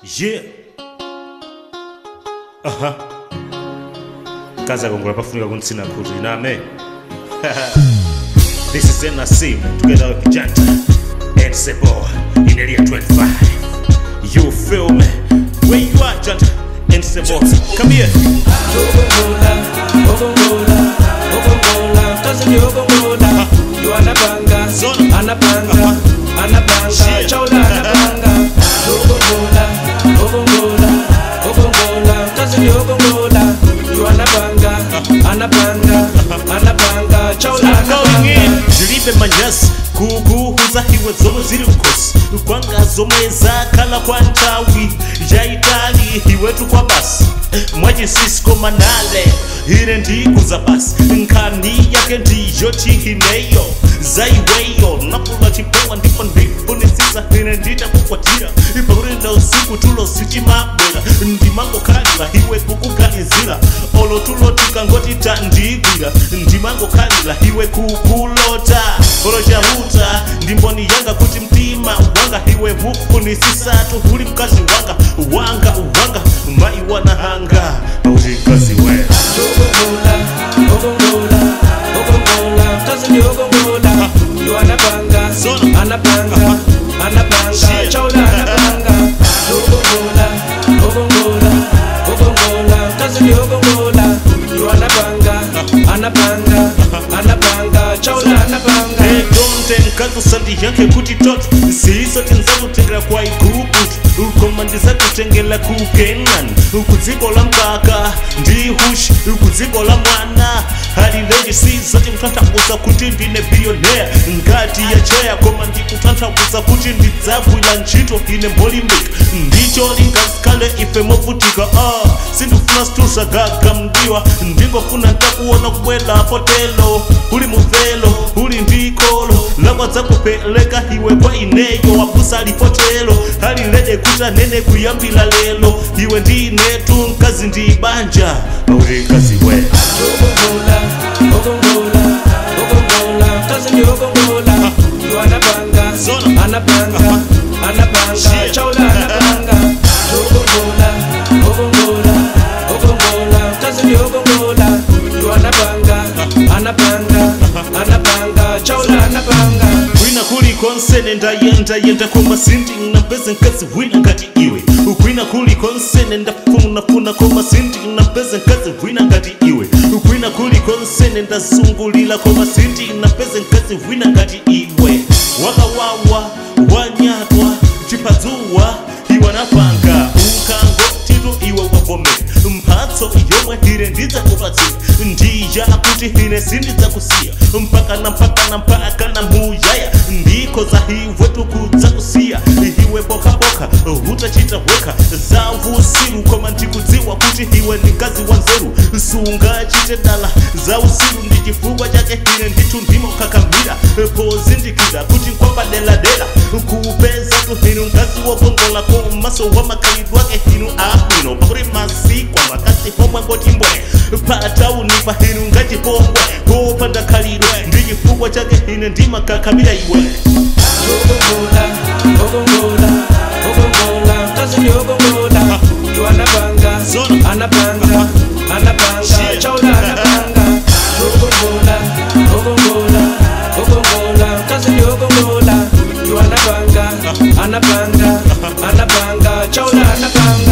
Yeah. Kaza kongola pafunika kunsina kuti name. This is NRC together with Janta and Sebo in area 25. You feel me? Where you are, Janta and Sebo? Come here. You anapanga, chola anapanga. You anapanga, chola anapanga. Zilibe manyasi kukuhuza hiwe zomwe zili mkosi kwanga zomwe zakhala kwa ntawi ya itali hiwetu kwa basi mwachinsisko manale ine ndikuza basi nkhani yake ndiyo chihineyo zaiweyo napula chipewa ndipo ndifunisisa ine nditakukwatira ipakulenda usiku tulo sichimabwera ndimangokhalira hiwe kukuganizira olo tulo tikangotita ndigwira ndimangokhalira hiwe kukulota olo chahuta ndimboni yanga kuti mtima wanga hiwe mufunisisatu uli mkazi wanga mai wanahanga uti mkazi we You anapanga, chola anapanga. You anapanga, chola anapanga. Nkazi sandi yake kuti toto siisoti nzakutengera kwa iguguti ukomandiza kutengela kukenan ukudziko la mkaka ndi hushi ukudziko la mwana halileji sizoti mtanthauza kuti ndine billionaire ngati ya cheya koma ndikutanthauza kuti ndidzagwira ntchito ine molimbik ndicho lingazikhale ife movutika sindifuna situza gaga mdiwa ndingofuna ntakuona kubwela potelo uli muvelo uli ndikolo lakwadza kupeleka iwe kwa ineyo wabusa lipotelo halileje kuta nene kuyambila lelo iwe ndinetu mkazi ndibanja uli mkazi we You anapanga, chola anapanga. You anapanga, chola anapanga. Wina kuli konsene ndayenda koma sindi nabeze nkazi wina ngati iwe ukwina kuli konsene ndafuna koma sindi nabeze nkazi wina ngati iwe ukwina kuli konsene ndazungulira koma sindi nabeze nkazi wina ngati iwe wakawawa wanyatwa chipadzuwa iwe napanga ukangotito iwe wavomera mphatso yomwe ine ndidzakupatsira ndiya kuti ine sindidzakusiya mpaka muyaya ndikhoza iwe tukudzakusiya iwe bokaboka utachita weka zausiru koma ndikudziwa kuti iwe ndi mkazi wa nzeru sungachite dala zausiru ndi chifukwa chake ine ndithu ndimokhakamira pozindikira kuti nkwapadeladela kupeza tu inu mkazi wokongola komaso wa makhalidwe ake inu abwino pakuti masiku amakasi homwe ngoti mbwe patauni pa inu ngachipongwe kopanda khalidwe ndi chifukwa chake ine ndimakhakamira iwe You anapanga, chola anapanga. You anapanga, chola anapanga.